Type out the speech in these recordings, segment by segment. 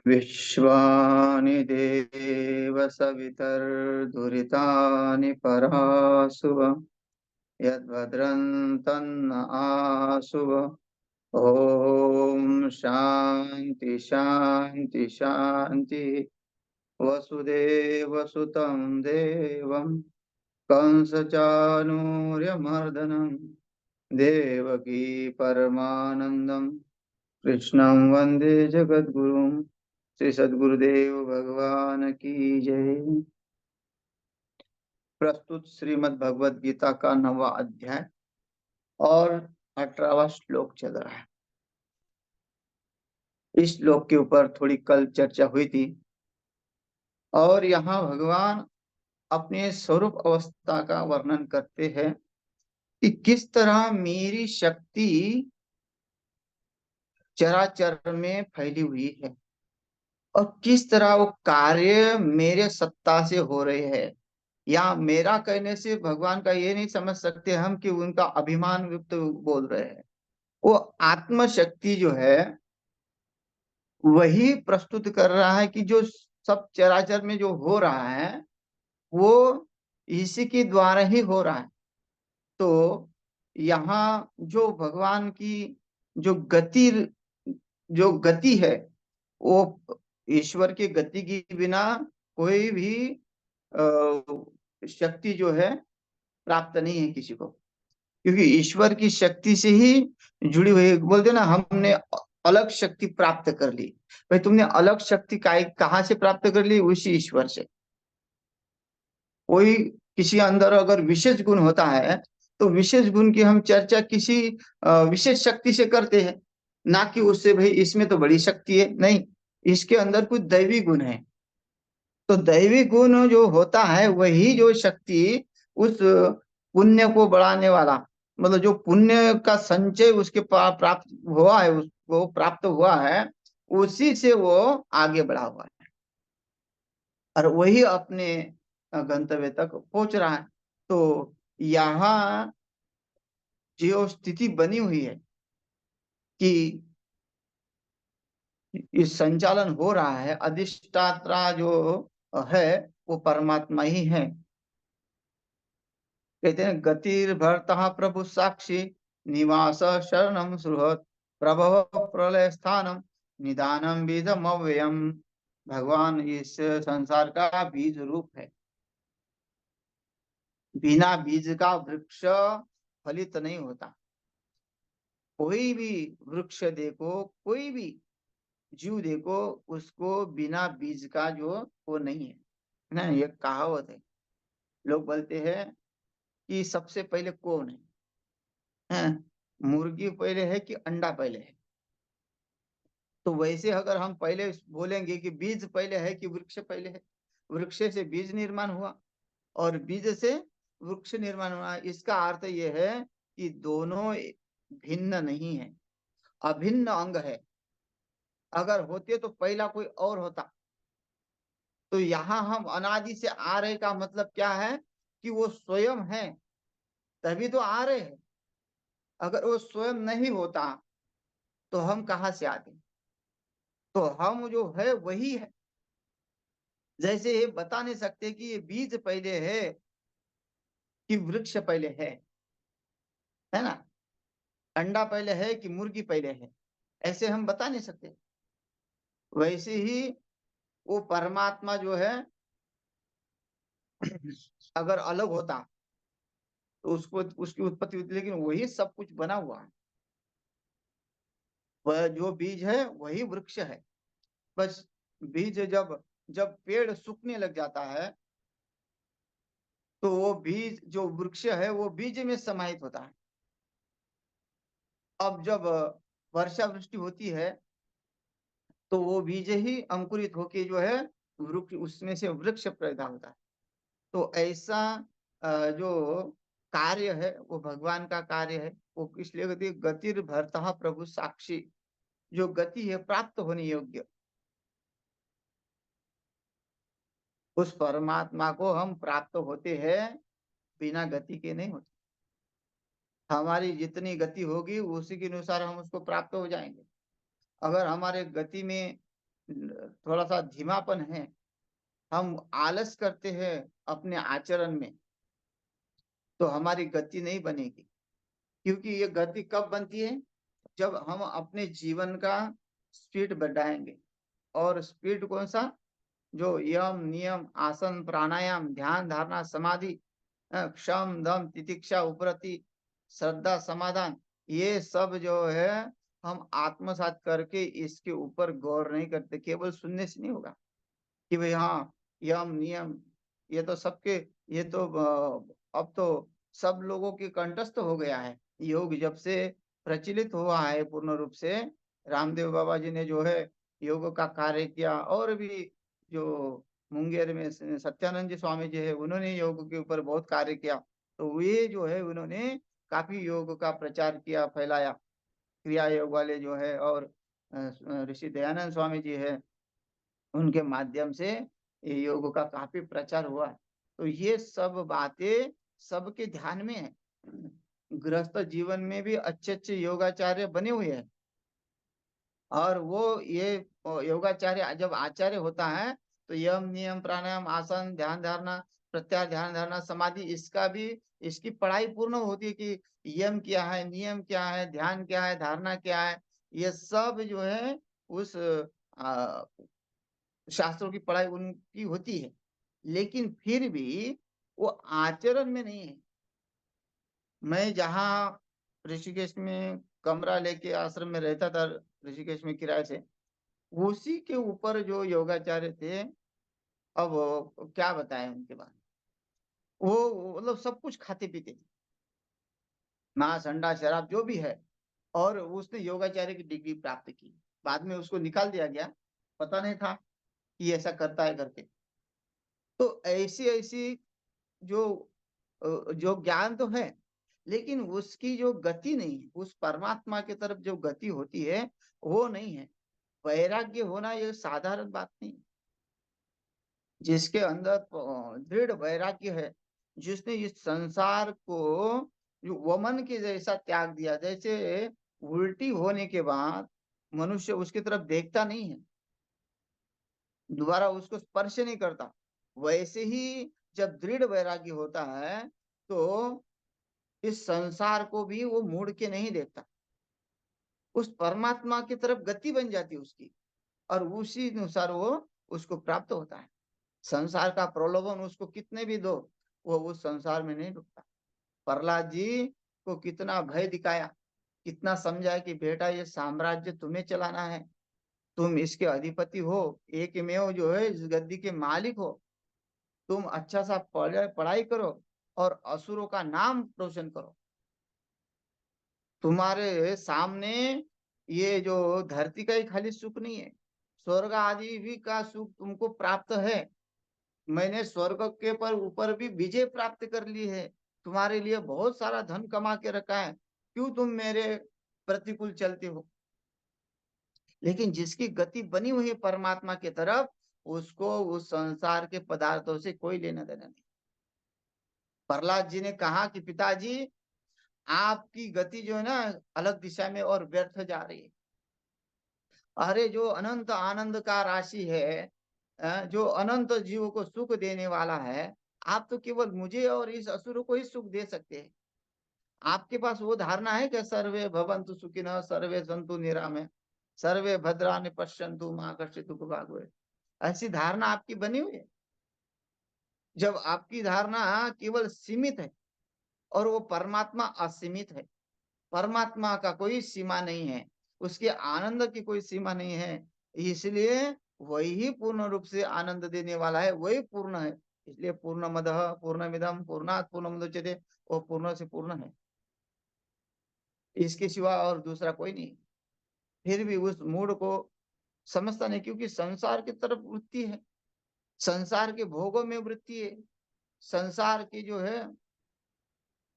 विश्वानि देव सवितर्दुरितानि परासुव यद्भद्रं तन्न आसुव। ओम शांति शांति शांति। वसुदेवसुतं देवं कंसचाणूर्यमर्दनं देवकी परमानंदं कृष्णं वंदे जगद्गुरुं। श्री सद्गुरुदेव भगवान की जय। प्रस्तुत श्रीमद् भगवद गीता का 9वां अध्याय और 18वां श्लोक चल रहा है। इस श्लोक के ऊपर थोड़ी कल चर्चा हुई थी और यहाँ भगवान अपने स्वरूप अवस्था का वर्णन करते हैं कि किस तरह मेरी शक्ति चराचर में फैली हुई है और किस तरह वो कार्य मेरे सत्ता से हो रहे हैं। या मेरा कहने से भगवान का ये नहीं समझ सकते हम कि उनका अभिमान युक्त बोल रहे हैं। वो आत्म शक्ति जो है वही प्रस्तुत कर रहा है कि जो सब चराचर में जो हो रहा है वो इसी के द्वारा ही हो रहा है। तो यहाँ जो भगवान की जो गति जो गति है वो ईश्वर की गति के बिना कोई भी शक्ति जो है प्राप्त नहीं है किसी को, क्योंकि ईश्वर की शक्ति से ही जुड़ी हुई। बोलते ना हमने अलग शक्ति प्राप्त कर ली। भाई तुमने अलग शक्ति कहाँ से प्राप्त कर ली? उसी ईश्वर से। कोई किसी अंदर अगर विशेष गुण होता है तो विशेष गुण की हम चर्चा किसी विशेष शक्ति से करते हैं, ना कि उससे भाई इसमें तो बड़ी शक्ति है। नहीं, इसके अंदर कुछ दैवी गुण है। तो दैवी गुण जो होता है वही जो शक्ति उस पुण्य को बढ़ाने वाला, मतलब जो पुण्य का संचय उसके प्राप्त हुआ है, उसको प्राप्त हुआ है, उसी से वो आगे बढ़ा हुआ है और वही अपने गंतव्य तक पहुंच रहा है। तो यहाँ जो स्थिति बनी हुई है कि इस संचालन हो रहा है, अधिष्ठाता जो है वो परमात्मा ही है। कहते हैं गतिर्भर्ता प्रभु साक्षी निवास शरणम सुहृत प्रभव प्रलय स्थानम निदानम बीजम अव्ययम। भगवान इस संसार का बीज रूप है। बिना बीज का वृक्ष फलित नहीं होता। कोई भी वृक्ष देखो, कोई भी जीव देखो, उसको बिना बीज का जो वो नहीं है ना। ये कहावत है। लोग बोलते हैं कि सबसे पहले कौन है, मुर्गी पहले है कि अंडा पहले है? तो वैसे अगर हम पहले बोलेंगे कि बीज पहले है कि वृक्ष पहले है, वृक्ष से बीज निर्माण हुआ और बीज से वृक्ष निर्माण हुआ, इसका अर्थ यह है कि दोनों भिन्न नहीं है, अभिन्न अंग है। अगर होते तो पहला कोई और होता। तो यहाँ हम अनादि से आ रहे का मतलब क्या है कि वो स्वयं है तभी तो आ रहे हैं। अगर वो स्वयं नहीं होता तो हम कहाँ से आते? तो हम जो है वही है। जैसे ये बता नहीं सकते कि ये बीज पहले है कि वृक्ष पहले है ना, अंडा पहले है कि मुर्गी पहले है, ऐसे हम बता नहीं सकते। वैसे ही वो परमात्मा जो है अगर अलग होता तो उसको उसकी उत्पत्ति होती, लेकिन वही सब कुछ बना हुआ है। वह जो बीज है वही वृक्ष है। बस बीज जब जब पेड़ सूखने लग जाता है तो वो बीज जो वृक्ष है वो बीज में समाहित होता है। अब जब वर्षा वृष्टि होती है तो वो बीज ही अंकुरित होके जो है वृक्ष, उसमें से वृक्ष पैदा होता है। तो ऐसा जो कार्य है वो भगवान का कार्य है। वो इसलिए कहते हैं गतिर भरता प्रभु साक्षी। जो गति है प्राप्त होने योग्य, उस परमात्मा को हम प्राप्त होते हैं, बिना गति के नहीं होते। हमारी जितनी गति होगी उसी के अनुसार हम उसको प्राप्त हो जाएंगे। अगर हमारे गति में थोड़ा सा धीमापन है, हम आलस करते हैं अपने आचरण में, तो हमारी गति नहीं बनेगी। क्योंकि ये गति कब बनती है? जब हम अपने जीवन का स्पीड बढ़ाएंगे। और स्पीड कौन सा? जो यम नियम आसन प्राणायाम ध्यान धारणा समाधि, क्षम दम तितिक्षा उपरति श्रद्धा समाधान, ये सब जो है हम आत्मसात करके इसके ऊपर गौर नहीं करते। केवल सुनने से नहीं होगा कि भाई हाँ यम नियम, ये तो सबके, ये तो अब तो सब लोगों के कंठस्थ हो गया है। योग जब से प्रचलित हुआ है पूर्ण रूप से, रामदेव बाबा जी ने जो है योग का कार्य किया, और भी जो मुंगेर में सत्यानंद जी स्वामी जी है, उन्होंने योग के ऊपर बहुत कार्य किया। तो वे जो है उन्होंने काफी योग का प्रचार किया, फैलाया। क्रिया योग वाले जो है, और ऋषि दयानंद स्वामी जी है, उनके माध्यम से ये योग का काफी प्रचार हुआ है। तो ये सब बातें सबके ध्यान में है। गृहस्थ जीवन में भी अच्छे अच्छे योगाचार्य बने हुए हैं, और वो ये योगाचार्य जब आचार्य होता है तो यम नियम प्राणायाम आसन ध्यान धारणा प्रत्याहार ध्यान धारणा समाधि, इसका भी, इसकी पढ़ाई पूर्ण होती है कि यम क्या है, नियम क्या है, ध्यान क्या है, धारणा क्या है। ये सब जो है उस शास्त्रों की पढ़ाई उनकी होती है। लेकिन फिर भी वो आचरण में नहीं है। मैं जहाँ ऋषिकेश में कमरा लेके आश्रम में रहता था, ऋषिकेश में किराए से, उसी के ऊपर जो योगाचार्य थे, अब क्या बताएं उनके बारे में। वो मतलब सब कुछ खाते पीते थे, मांस अंडा शराब जो भी है। और उसने योगाचार्य की डिग्री प्राप्त की। बाद में उसको निकाल दिया गया, पता नहीं था कि ऐसा करता है करके। तो ऐसी ऐसी जो जो ज्ञान तो है, लेकिन उसकी जो गति नहीं है, उस परमात्मा की तरफ जो गति होती है वो नहीं है। वैराग्य होना ये साधारण बात नहीं। जिसके अंदर दृढ़ वैराग्य है, जिसने इस संसार को जो वमन के जैसा त्याग दिया, जैसे उल्टी होने के बाद मनुष्य उसकी तरफ देखता नहीं है, दोबारा उसको स्पर्श नहीं करता, वैसे ही जब दृढ़ वैराग्य होता है तो इस संसार को भी वो मुड़ के नहीं देखता। उस परमात्मा की तरफ गति बन जाती है उसकी, और उसी अनुसार वो उसको प्राप्त होता है। संसार का प्रलोभन उसको कितने भी दो, वो उस संसार में नहीं डूबता। प्रहलाद जी को कितना भय दिखाया, कितना समझाया कि बेटा ये साम्राज्य तुम्हें चलाना है, तुम इसके अधिपति हो, एक में जो है इस गद्दी के मालिक हो, तुम अच्छा सा पढ़ाई करो और असुरों का नाम रोशन करो। तुम्हारे सामने ये जो धरती का ही खाली सुख नहीं है, स्वर्ग आदि भी का सुख तुमको प्राप्त है। मैंने स्वर्ग के पर ऊपर भी विजय प्राप्त कर ली है, तुम्हारे लिए बहुत सारा धन कमा के रखा है, क्यों तुम मेरे प्रतिकूल चलते हो? लेकिन जिसकी गति बनी हुई है परमात्मा की तरफ, उसको उस संसार के पदार्थों से कोई लेना देना नहीं। प्रहलाद जी ने कहा कि पिताजी, आपकी गति जो है ना अलग दिशा में और व्यर्थ जा रही है। अरे जो अनंत आनंद का राशि है, जो अनंत जीवों को सुख देने वाला है, आप तो केवल मुझे और इस असुर को ही सुख दे सकते हैं। आपके पास वो धारणा है कि सर्वे भवन्तु सुखिनः सर्वे सन्तु निरामय सर्वे भद्राणि पश्यन्तु मा कश्चित् दुःख भाग् भवेत्। ऐसी धारणा आपकी बनी हुई है। जब आपकी धारणा केवल सीमित है और वो परमात्मा असीमित है, परमात्मा का कोई सीमा नहीं है, उसके आनंद की कोई सीमा नहीं है, इसलिए वही पूर्ण रूप से आनंद देने वाला है, वही पूर्ण है। इसलिए पूर्णमदः पूर्णमिदं पूर्णात् पूर्णमुदच्यते, वो पूर्ण से पूर्ण है, इसके सिवा और दूसरा कोई नहीं। फिर भी उस मूड को समझता नहीं, क्योंकि संसार की तरफ वृत्ति है, संसार के भोगों में वृत्ति है, संसार की जो है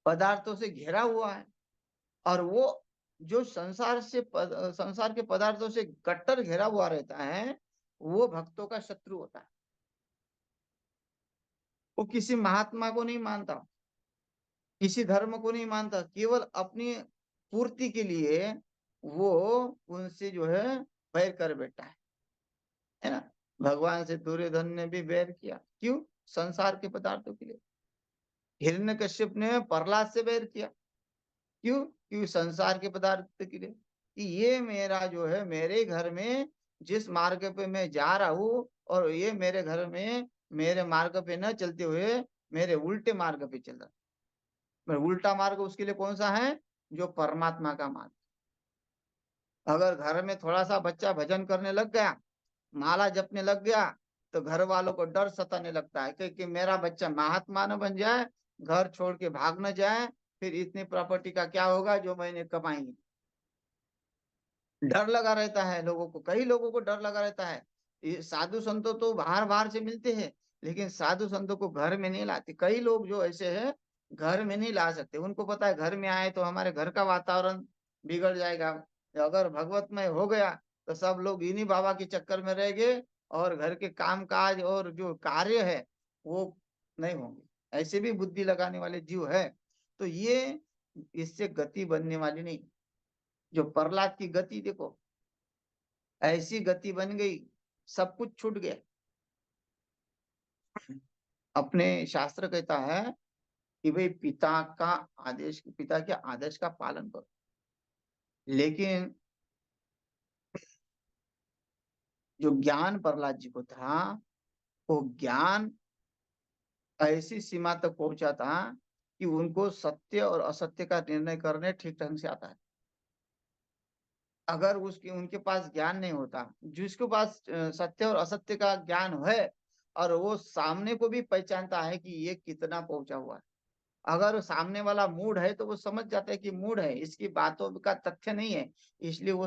पदार्थों से घिरा हुआ है। और वो जो संसार के पदार्थों से कट्टर घेरा हुआ रहता है, वो भक्तों का शत्रु होता है। वो किसी महात्मा को नहीं मानता, किसी धर्म को नहीं मानता, केवल अपनी पूर्ति के लिए वो उनसे जो है बैर कर बैठा है। है ना। भगवान से दुर्योधन ने भी बैर किया, क्यों? संसार के पदार्थों के लिए। हिरण्यकश्यप ने प्रहलाद से बैर किया, क्यों? क्योंकि संसार के पदार्थ के लिए, कि ये मेरा जो है, मेरे घर में जिस मार्ग पे मैं जा रहा हूँ, और ये मेरे घर में मेरे मार्ग पे न चलते हुए मेरे उल्टे मार्ग पे चल रहा है। उल्टा मार्ग उसके लिए कौन सा है? जो परमात्मा का मार्ग। अगर घर में थोड़ा सा बच्चा भजन करने लग गया, माला जपने लग गया, तो घर वालों को डर सताने लगता है कि मेरा बच्चा महात्मा न बन जाए, घर छोड़ के भाग न जाए, फिर इतनी प्रॉपर्टी का क्या होगा जो मैंने कमाई। डर लगा रहता है लोगों को, कई लोगों को डर लगा रहता है। ये साधु संतों तो बाहर बाहर से मिलते हैं, लेकिन साधु संतों को घर में नहीं लाते। कई लोग जो ऐसे हैं, घर में नहीं ला सकते। उनको पता है घर में आए तो हमारे घर का वातावरण बिगड़ जाएगा। अगर भगवतमय हो गया तो सब लोग इन्हीं बाबा के चक्कर में रह गए, और घर के काम काज और जो कार्य है वो नहीं होंगे। ऐसे भी बुद्धि लगाने वाले जीव है। तो ये इससे गति बनने वाली नहीं। जो प्रहलाद की गति देखो, ऐसी गति बन गई, सब कुछ छूट गया। अपने शास्त्र कहता है कि भाई पिता का आदेश, पिता के आदेश का पालन करो। लेकिन जो ज्ञान प्रहलाद जी को था, वो ज्ञान ऐसी सीमा तक पहुंचा था कि उनको सत्य और असत्य का निर्णय करने ठीक ढंग से आता है। अगर उसके उनके पास ज्ञान नहीं होता, जिसके पास सत्य और असत्य का ज्ञान है, और वो सामने को भी पहचानता है कि ये कितना पहुंचा हुआ है। अगर सामने वाला मूड है तो वो समझ जाता है कि मूड है, इसकी बातों का तथ्य नहीं है, इसलिए वो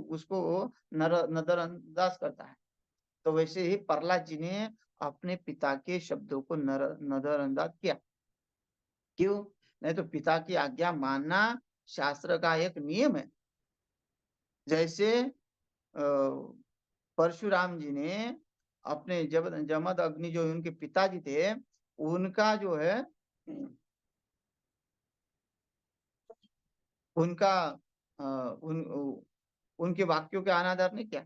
उसको नजरअंदाज करता है। तो वैसे ही प्रहलाद जी ने अपने पिता के शब्दों को नजरअंदाज किया। क्यों? नहीं तो पिता की आज्ञा मानना शास्त्र का एक नियम है। जैसे परशुराम जी ने अपने जमद अग्नि जो उनके पिताजी थे, उनका जो है, उनका उनके वाक्यों के अनादर नहीं किया।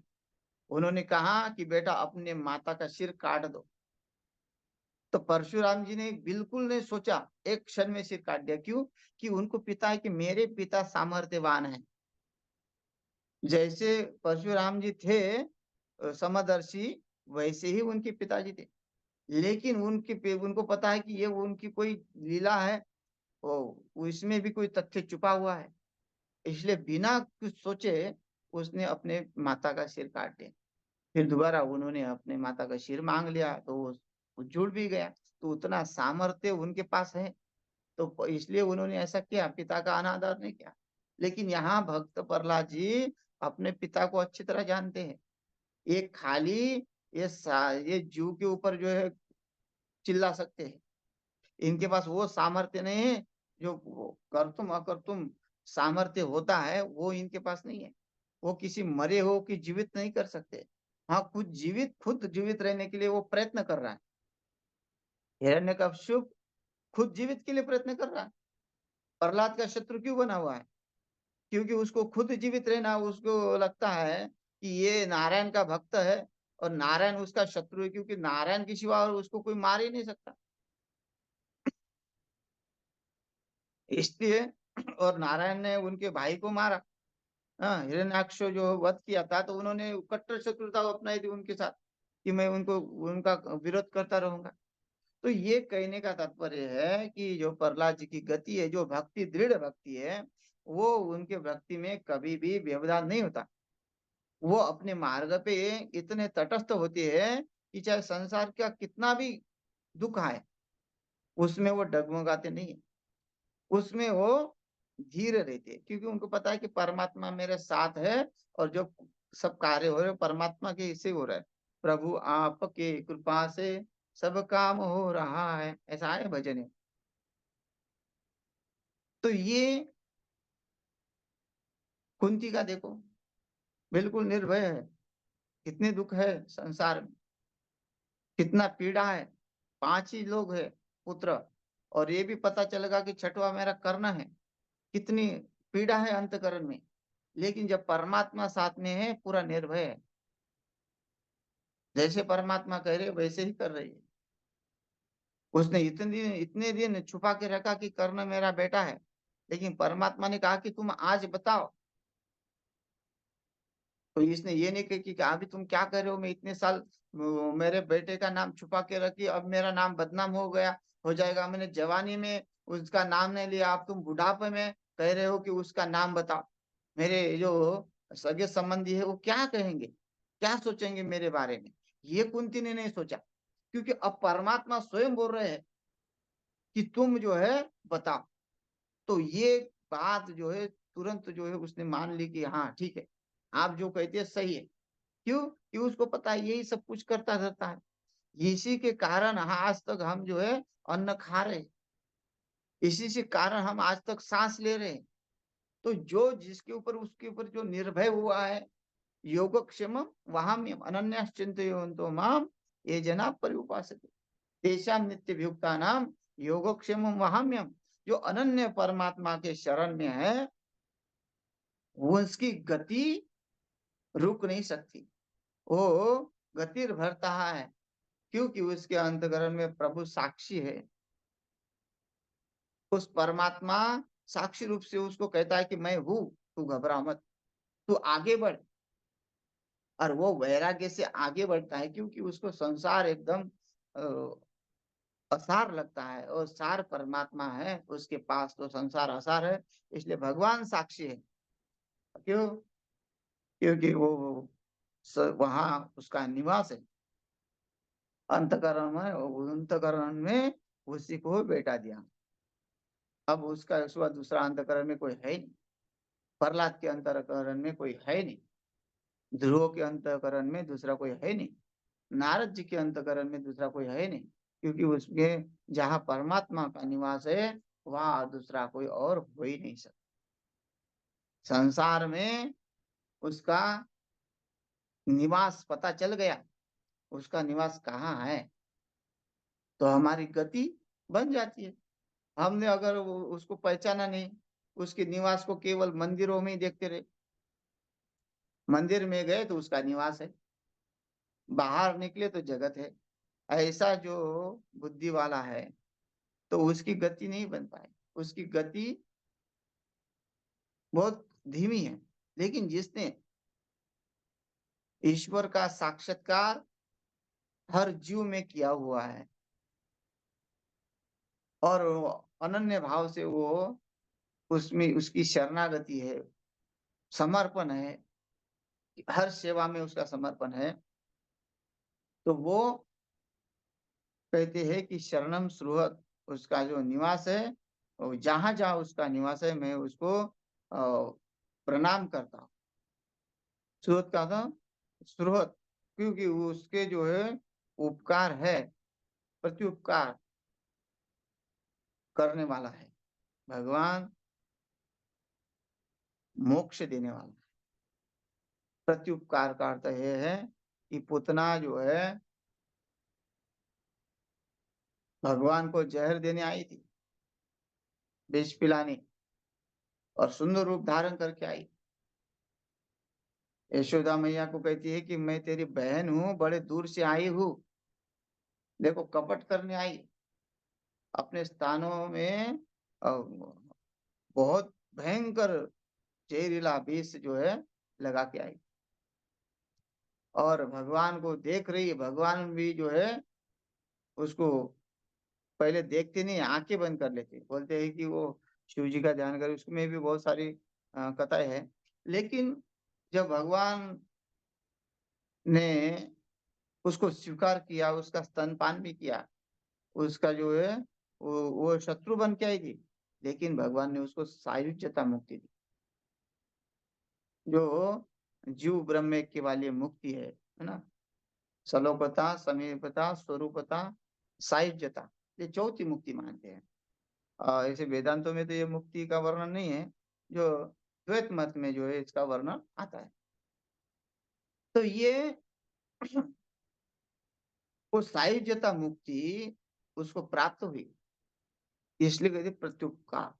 उन्होंने कहा कि बेटा अपने माता का सिर काट दो। तो परशुराम जी ने बिल्कुल नहीं सोचा, एक क्षण में सिर काट दिया। क्यों? कि उनको पिता है कि मेरे पिता सामर्थ्यवान है। जैसे परशुराम जी थे समदर्शी, वैसे ही उनके पिताजी थे। लेकिन उनको पता है कि ये उनकी कोई लीला है, वो इसमें भी कोई तथ्य छुपा हुआ है। इसलिए बिना कुछ सोचे उसने अपने माता का सिर काट दिया। फिर दोबारा उन्होंने अपने माता का सिर मांग लिया, तो वो जुड़ भी गया। तो उतना सामर्थ्य उनके पास है, तो इसलिए उन्होंने ऐसा किया, पिता का अनादर नहीं किया। लेकिन यहाँ भक्त प्रहलाद जी अपने पिता को अच्छी तरह जानते हैं। ये खाली ये जीव के ऊपर जो है चिल्ला सकते हैं। इनके पास वो सामर्थ्य नहीं है, जो कर तुम अकर तुम सामर्थ्य होता है, वो इनके पास नहीं है। वो किसी मरे हो कि जीवित नहीं कर सकते। हाँ, खुद जीवित रहने के लिए वो प्रयत्न कर रहा है। हिरण्यकश्यप खुद जीवित के लिए प्रयत्न कर रहा है। प्रहलाद का शत्रु क्यों बना हुआ है? क्योंकि उसको खुद जीवित रहना, उसको लगता है कि ये नारायण का भक्त है, और नारायण उसका शत्रु है, क्योंकि नारायण के सिवा और उसको कोई मार ही नहीं सकता। इसलिए और नारायण ने उनके भाई को मारा। हाँ, हिरण्याक्ष जो वध किया था, तो उन्होंने कट्टर शत्रुता अपनाई थी उनके साथ, कि मैं उनको उनका विरोध करता रहूंगा। तो ये कहने का तात्पर्य है कि जो प्रहलाद जी की गति है, जो भक्ति दृढ़ भक्ति है, वो उनके भक्ति में कभी भी व्यवधान नहीं होता। वो अपने मार्ग पे इतने तटस्थ होते हैं कि चाहे संसार का कितना भी दुख आए, उसमें वो डगमगाते नहीं है। उसमें वो धीरे रहते हैं, क्योंकि उनको पता है कि परमात्मा मेरे साथ है, और जो सब कार्य हो रहे परमात्मा के इससे हो रहा है। प्रभु आपके कृपा से सब काम हो रहा है, ऐसा है भजन है। तो ये कुंती का देखो, बिल्कुल निर्भय है। कितने दुख है संसार में, कितना पीड़ा है। 5 ही लोग है पुत्र, और ये भी पता चलेगा कि छठवा मेरा कर्ण है। कितनी पीड़ा है अंतकरण में। लेकिन जब परमात्मा साथ में है, पूरा निर्भय है। जैसे परमात्मा कह रहे वैसे ही कर रही है। उसने इतने दिन छुपा के रखा कि कर्ण मेरा बेटा है, लेकिन परमात्मा ने कहा कि तुम आज बताओ। तो इसने ये नहीं कहा कि अभी तुम क्या कर रहे हो, मैं इतने साल मेरे बेटे का नाम छुपा के रखी, अब मेरा नाम बदनाम हो जाएगा, मैंने जवानी में उसका नाम नहीं लिया, अब तुम बुढ़ापे में कह रहे हो कि उसका नाम बताओ। मेरे जो सगे संबंधी है वो क्या कहेंगे, क्या सोचेंगे मेरे बारे में। ये कुंती ने नहीं सोचा, क्योंकि अब परमात्मा स्वयं बोल रहे हैं कि तुम जो है बताओ। तो ये बात जो है तुरंत जो है उसने मान ली कि हाँ ठीक है, आप जो कहते हैं सही है। क्यों कि उसको पता है यही सब कुछ करता रहता है, इसी के कारण आज तक हम जो है अन्न खा रहे हैं, इसी से कारण हम आज तक सांस ले रहे हैं। तो जो जिसके ऊपर उसके ऊपर जो निर्भय हुआ है, योगक्षेम वहाम्यम अनन्याश्चिन्तयन्तो माम ये जना पर्युपासते तेषां नित्यभियुक्तानां योगक्षेम वहाम्यम। जो अनन्य परमात्मा के शरण में है, वो उसकी गति रुक नहीं सकती, वो गति भरता है, क्योंकि उसके अंतकरण में प्रभु साक्षी है। उस परमात्मा साक्षी रूप से उसको कहता है कि मैं हूं, तू घबरा मत, तू आगे बढ़। और वो वैराग्य से आगे बढ़ता है, क्योंकि उसको संसार एकदम असार लगता है, और सार परमात्मा है उसके पास, तो संसार असार है। इसलिए भगवान साक्षी है। क्यों? क्योंकि वो वहां उसका निवास है अंतकरण में, अंतकरण में उसी को बेटा दिया। अब उसका सिवा दूसरा अंतकरण में कोई है नहीं, प्रहलाद के अंतकरण में कोई है नहीं, ध्रुव के अंतकरण में दूसरा कोई है नहीं, नारद जी के अंतकरण में दूसरा कोई है नहीं, क्योंकि उसमें जहाँ परमात्मा का निवास है वहां दूसरा कोई और हो ही नहीं सकता। संसार में उसका निवास पता चल गया, उसका निवास कहाँ है, तो हमारी गति बन जाती है। हमने अगर उसको पहचाना नहीं, उसके निवास को केवल मंदिरों में ही देखते रहे, मंदिर में गए तो उसका निवास है, बाहर निकले तो जगत है, ऐसा जो बुद्धि वाला है तो उसकी गति नहीं बन पाए, उसकी गति बहुत धीमी है। लेकिन जिसने ईश्वर का साक्षात्कार हर जीव में किया हुआ है, और अनन्य भाव से वो उसमें उसकी शरणागति है, समर्पण है, हर सेवा में उसका समर्पण है, तो वो कहते हैं कि शरणम सुहृत, उसका जो निवास है, जहां जहां उसका निवास है मैं उसको प्रणाम करता हूँ। सुहृत का था सुहृत, क्योंकि उसके जो है उपकार है, प्रति उपकार करने वाला है। भगवान मोक्ष देने वाला है। प्रति उपकार का अर्थ यह है कि पुतना जो है भगवान को जहर देने आई थी, विष पिलाने, और सुंदर रूप धारण करके आई। यशोदा मैया को कहती है कि मैं तेरी बहन हूँ, बड़े दूर से आई हूँ, देखो कपट करने आई, अपने स्थानों में बहुत भयंकर जहरीला विष जो है लगा के आई, और भगवान को देख रही है। भगवान भी जो है उसको पहले देखते नहीं, आंखें बंद कर लेते, बोलते हैं कि वो शिव जी का ध्यान करे, उसमें भी बहुत सारी कथाएं हैं। लेकिन जब भगवान ने उसको स्वीकार किया, उसका स्तनपान भी किया, उसका जो है वो शत्रु बन के आई थी, लेकिन भगवान ने उसको सायुज्यता मुक्ति दी, जो जीव ब्रह्म के वाली मुक्ति है ना। सलोकता, समीपता, स्वरूपता, सायुज्यता, ये चौथी मुक्ति मानते हैं। ऐसे वेदांतों में तो ये मुक्ति का वर्णन नहीं है, जो द्वैत मत में जो है इसका वर्णन आता है। तो ये वो सायुज्यता मुक्ति उसको प्राप्त हुई, इसलिए कहते प्रत्युपकार।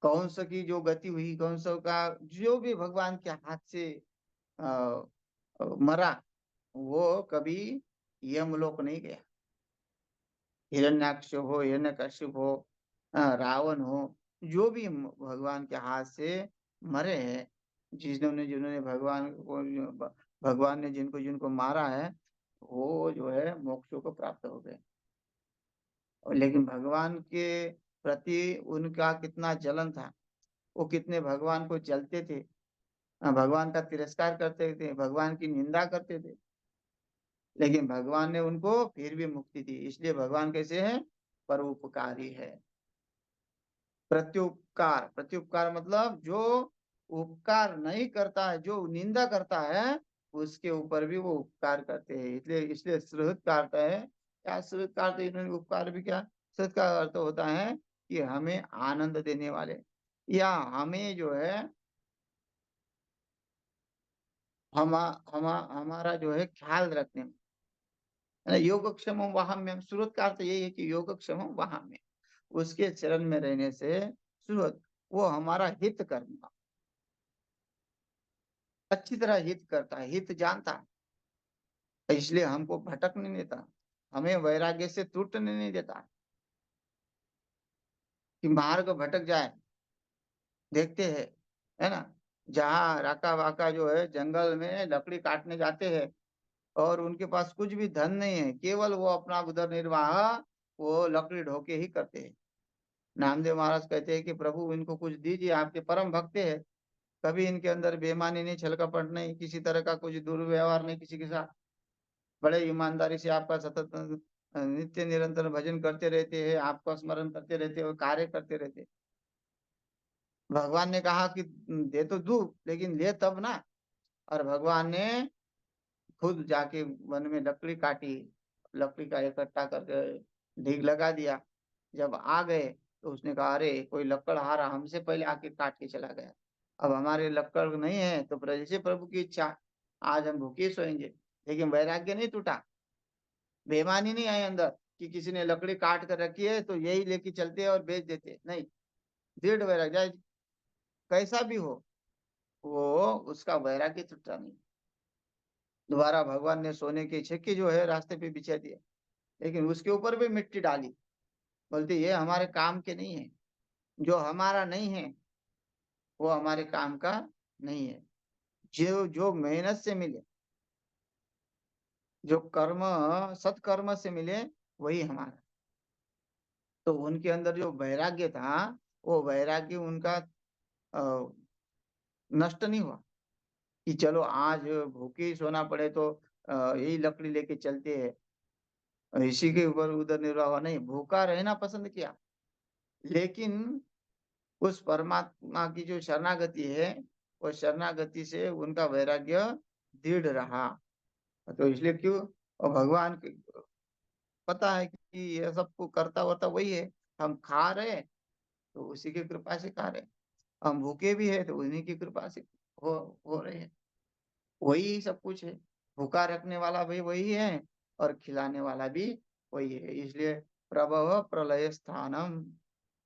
कौन सा की जो गति हुई, कौन सा का जो भी भगवान के हाथ से मरा, वो कभी यमलोक नहीं गया। हिरण्याक्ष हो, हिरण्यकश्यप हो, रावण हो, जो भी भगवान के हाथ से मरे हैं, जिन्होंने जिन्होंने भगवान ने जिनको जिनको मारा है, वो जो है मोक्षों को प्राप्त हो गए। लेकिन भगवान के प्रति उनका कितना जलन था, वो कितने भगवान को जलते थे, भगवान का तिरस्कार करते थे, भगवान की निंदा करते थे, लेकिन भगवान ने उनको फिर भी मुक्ति दी। इसलिए भगवान कैसे है? परोपकारी है। प्रत्युपकार, प्रत्युपकार मतलब जो उपकार नहीं करता है, जो निंदा करता है, उसके ऊपर भी वो उपकार करते हैं। इसलिए इसलिए सुहृद का अर्थ है क्या? सुहृद का अर्थ इन्होंने उपकार भी क्या? सुहृद का अर्थ होता है कि हमें आनंद देने वाले, या हमें जो है हमारा जो है ख्याल रखने में, है ना? योगक्षेम वहाम्यम, सुहृद का अर्थ यही है कि योगक्षेम वहाम्यम, उसके चरण में रहने से सुहृद, वो हमारा हित करना, अच्छी तरह हित करता है, हित जानता है, इसलिए हमको भटकने नहीं देता, हमें वैराग्य से टूटने नहीं देता कि मार्ग भटक जाए। देखते हैं, है ना, जहाँ राका वाका जो है जंगल में लकड़ी काटने जाते हैं, और उनके पास कुछ भी धन नहीं है, केवल वो अपना उदर निर्वाह वो लकड़ी ढोके ही करते हैं। नामदेव महाराज कहते हैं कि प्रभु इनको कुछ दीजिए, आपके परम भक्त है, कभी इनके अंदर बेईमानी नहीं, छल कपट नहीं, किसी तरह का कुछ दुर्व्यवहार नहीं किसी के साथ, बड़े ईमानदारी से आपका सतत नित्य निरंतर भजन करते रहते हैं, आपका स्मरण करते रहते हो, कार्य करते रहते। भगवान ने कहा कि दे तो दू, लेकिन ले तब ना। और भगवान ने खुद जाके वन में लकड़ी काटी, लकड़ी का इकट्ठा करके ढीग लगा दिया। जब आ गए तो उसने कहा, अरे कोई लकड़हारा हमसे पहले आके काट के चला गया, अब हमारे लकड़ नहीं है तो जैसे प्रभु की इच्छा, आज हम भूखे सोएंगे। लेकिन वैराग्य नहीं टूटा, बेईमानी नहीं आई अंदर कि किसी ने लकड़ी काट कर रखी है तो यही लेके चलते हैं और बेच देते, नहीं। दृढ़ वैराग्य, चाहे कैसा भी हो, वो उसका वैराग्य टूटा नहीं। दोबारा भगवान ने सोने के छिक्के जो है रास्ते पे बिछा दिए, लेकिन उसके ऊपर भी मिट्टी डाली, बोलते ये हमारे काम के नहीं है, जो हमारा नहीं है वो हमारे काम का नहीं है। जो जो मेहनत से मिले, जो कर्म सत्कर्म से मिले, वही हमारा। तो उनके अंदर जो वैराग्य था, वो वैराग्य उनका नष्ट नहीं हुआ कि चलो आज भूखे ही सोना पड़े तो यही लकड़ी लेके चलते हैं, इसी के ऊपर उधर निर्वाह हुआ, नहीं, भूखा रहना पसंद किया, लेकिन उस परमात्मा की जो शरणागति है, वो शरणागति से उनका वैराग्य दृढ़ रहा। तो इसलिए क्यों, और भगवान के पता है कि ये सबको करता वर्ता वही है, हम खा रहे तो उसी की कृपा से खा रहे, हम भूखे भी है तो उन्हीं की कृपा से हो हो रहे हैं, वही सब कुछ है। भूखा रखने वाला भी वही है और खिलाने वाला भी वही है। इसलिए प्रभव प्रलय स्थानम,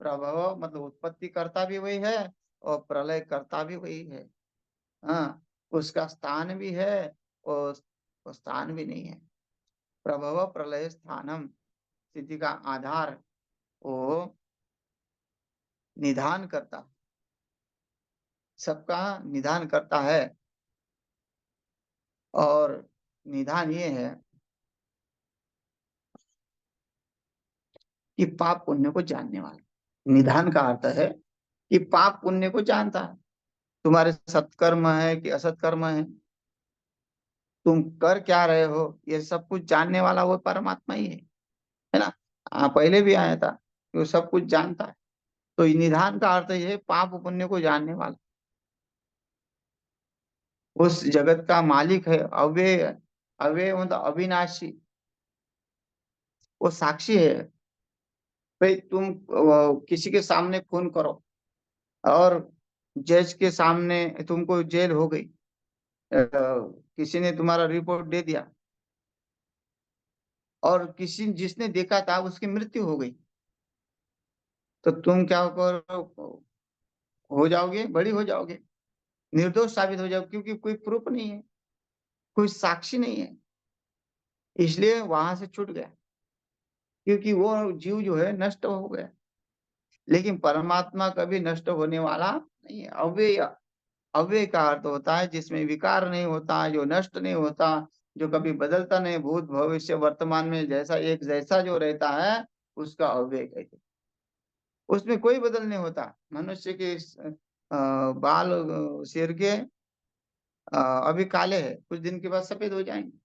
प्रभव मतलब उत्पत्ति करता भी वही है और प्रलय करता भी वही है। हाँ, उसका स्थान भी है और वो स्थान भी नहीं है। प्रभव प्रलय स्थानम, स्थिति का आधार, वो निधान करता, सबका निधान करता है। और निधान ये है कि पाप पुण्य को जानने वाला, निधान का अर्थ है कि पाप पुण्य को जानता है, तुम्हारे सत्कर्म है कि असत्कर्म है, तुम कर क्या रहे हो, ये सब कुछ जानने वाला वो परमात्मा ही है ना। पहले भी आया था कि वो सब कुछ जानता है। तो निधान का अर्थ ये है पाप पुण्य को जानने वाला, उस जगत का मालिक है, अव्यय, अव्यय मतलब अविनाशी, वो साक्षी है। भाई तुम किसी के सामने खून करो और जज के सामने तुमको जेल हो गई, किसी ने तुम्हारा रिपोर्ट दे दिया और किसी जिसने देखा था उसकी मृत्यु हो गई, तो तुम क्या करो, हो जाओगे, बड़ी हो जाओगे, निर्दोष साबित हो जाओगे, क्योंकि कोई प्रूफ नहीं है, कोई साक्षी नहीं है। इसलिए वहां से छूट गया, क्योंकि वो जीव जो है नष्ट हो गया। लेकिन परमात्मा कभी नष्ट होने वाला नहीं है, अव्यय। अव्यय का अर्थ होता है जिसमें विकार नहीं होता, जो नष्ट नहीं होता, जो कभी बदलता नहीं, भूत भविष्य वर्तमान में जैसा एक जैसा जो रहता है, उसका अव्यय कहते हैं। उसमें कोई बदल नहीं होता। मनुष्य के बाल सिर के अभी काले हैं, कुछ दिन के बाद सफेद हो जाएंगे।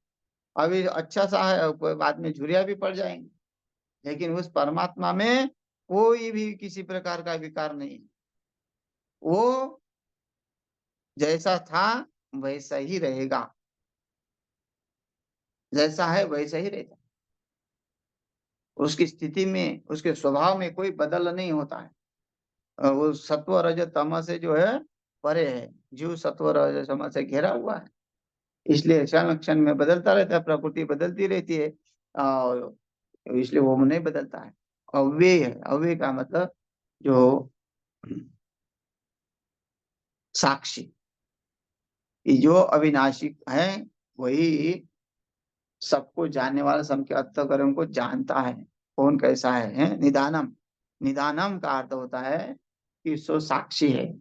अभी अच्छा सा है, बाद में झुर्रियां भी पड़ जाएंगी। लेकिन उस परमात्मा में कोई भी किसी प्रकार का विकार नहीं है। वो जैसा था वैसा ही रहेगा, जैसा है वैसा ही रहेगा। उसकी स्थिति में, उसके स्वभाव में कोई बदल नहीं होता है। वो सत्व रज तम से जो है परे है। जीव सत्व रज तम से घिरा हुआ है, इसलिए क्षण क्षण में बदलता रहता है, प्रकृति बदलती रहती है, और इसलिए वो नहीं बदलता है। अव्यय है। अव्यय का मतलब जो साक्षी, ये जो अविनाशी है, वही सबको जानने वाला, सबके अंतःकरण को जानता है, कौन कैसा है? निदानम। निदानम का अर्थ होता है कि सो साक्षी है,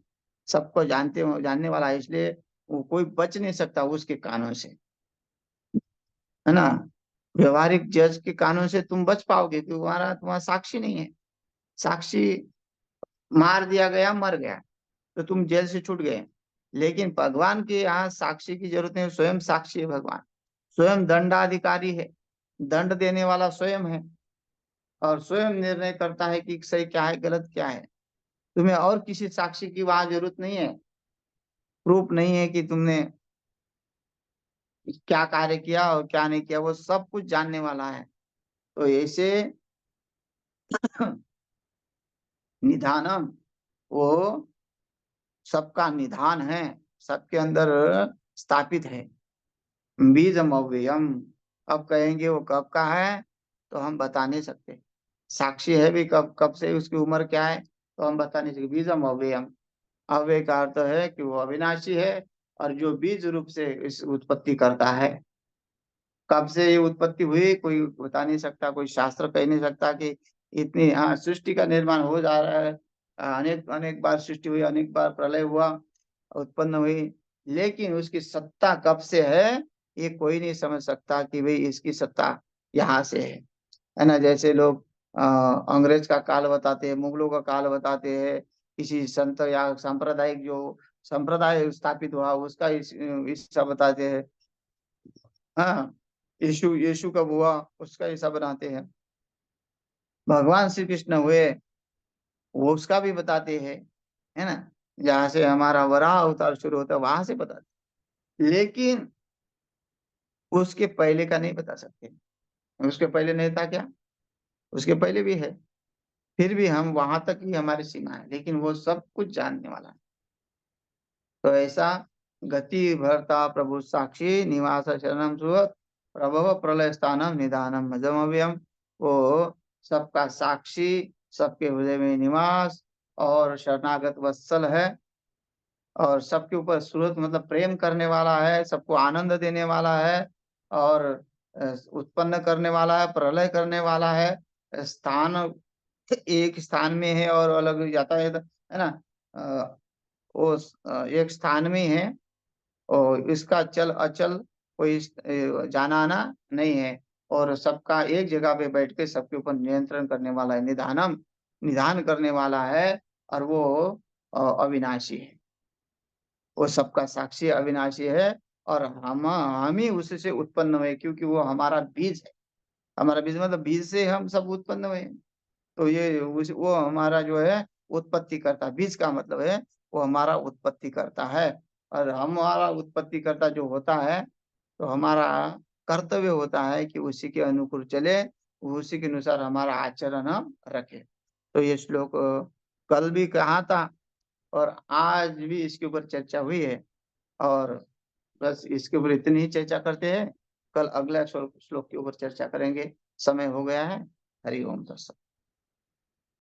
सबको जानते हो, जानने वाला है, इसलिए वो कोई बच नहीं सकता उसके कानों से, है ना। व्यवहारिक जज के कानून से तुम बच पाओगे क्योंकि तुम्हारा तुम्हारा साक्षी नहीं है। साक्षी मार दिया गया, मर गया, तो तुम जेल से छूट गए। लेकिन भगवान के यहाँ साक्षी की जरूरत नहीं, स्वयं साक्षी है भगवान। स्वयं दंडाधिकारी है, दंड देने वाला स्वयं है, और स्वयं निर्णय करता है कि सही क्या है, गलत क्या है। तुम्हें और किसी साक्षी की वहां जरूरत नहीं है। प्रूफ नहीं है कि तुमने क्या कार्य किया और क्या नहीं किया, वो सब कुछ जानने वाला है। तो ऐसे निधानम, वो सबका निधान है, सबके अंदर स्थापित है। बीजम अव्ययम। अब कहेंगे वो कब का है, तो हम बता नहीं सकते। साक्षी है भी कब, कब से, उसकी उम्र क्या है, तो हम बता नहीं सकते। बीजम अव्ययम। अव्यय का अर्थ है कि वो अविनाशी है, और जो बीज रूप से इस उत्पत्ति करता है। कब से ये उत्पत्ति हुई कोई बता नहीं सकता, कोई शास्त्र कह नहीं सकता कि इतनी, हाँ सृष्टि का निर्माण हो जा रहा है, अनेक अनेक बार सृष्टि हुई, अनेक बार प्रलय हुआ, उत्पन्न हुई, लेकिन उसकी सत्ता कब से है ये कोई नहीं समझ सकता कि भाई इसकी सत्ता यहाँ से है ना। जैसे लोग अंग्रेज का काल बताते हैं, मुगलों का काल बताते हैं, किसी संत या सांप्रदायिक जो संप्रदाय स्थापित हुआ उसका हिस्सा बताते हैं। हाँ, यीशु यीशु कब हुआ उसका हिस्सा बनाते हैं। भगवान श्री कृष्ण हुए वो उसका भी बताते हैं, है ना। जहाँ से हमारा वराह अवतार शुरू होता है वहां से बताते हैं। लेकिन उसके पहले का नहीं बता सकते। उसके पहले नहीं था क्या? उसके पहले भी है। फिर भी हम वहां तक ही हमारी सीमा है, लेकिन वो सब कुछ जानने वाला है। तो ऐसा गति भरता प्रभु साक्षी निवास शरणम सुहत प्रभव प्रलय स्थानम निधानम मजमव्यम। वो सबका साक्षी, सबके हृदय में निवास और शरणागत वत्सल है, और सबके ऊपर सुरत मतलब प्रेम करने वाला है, सबको आनंद देने वाला है, और उत्पन्न करने वाला है, प्रलय करने वाला है। स्थान एक स्थान में है और अलग जाता है ना। वो एक स्थान में है, और इसका चल अचल कोई जाना आना नहीं है, और सबका एक जगह पे बैठ के सबके ऊपर नियंत्रण करने वाला है, निधानम, निधान करने वाला है। और वो अविनाशी है, वो सबका साक्षी अविनाशी है। और हम ही उससे उत्पन्न हुए, क्योंकि वो हमारा बीज है। हमारा बीज मतलब बीज से हम सब उत्पन्न हुए। तो ये वो हमारा जो है उत्पत्ति करता, बीज का मतलब है वो हमारा उत्पत्ति करता है। और हमारा उत्पत्ति करता जो होता है, तो हमारा कर्तव्य होता है कि उसी के अनुकूल चले, उसी के अनुसार हमारा आचरण हम रखें। तो ये श्लोक कल भी कहा था, और आज भी इसके ऊपर चर्चा हुई है। और बस इसके ऊपर इतनी ही चर्चा करते हैं। कल अगला श्लोक के ऊपर चर्चा करेंगे। समय हो गया है। हरि ओम तत्सत।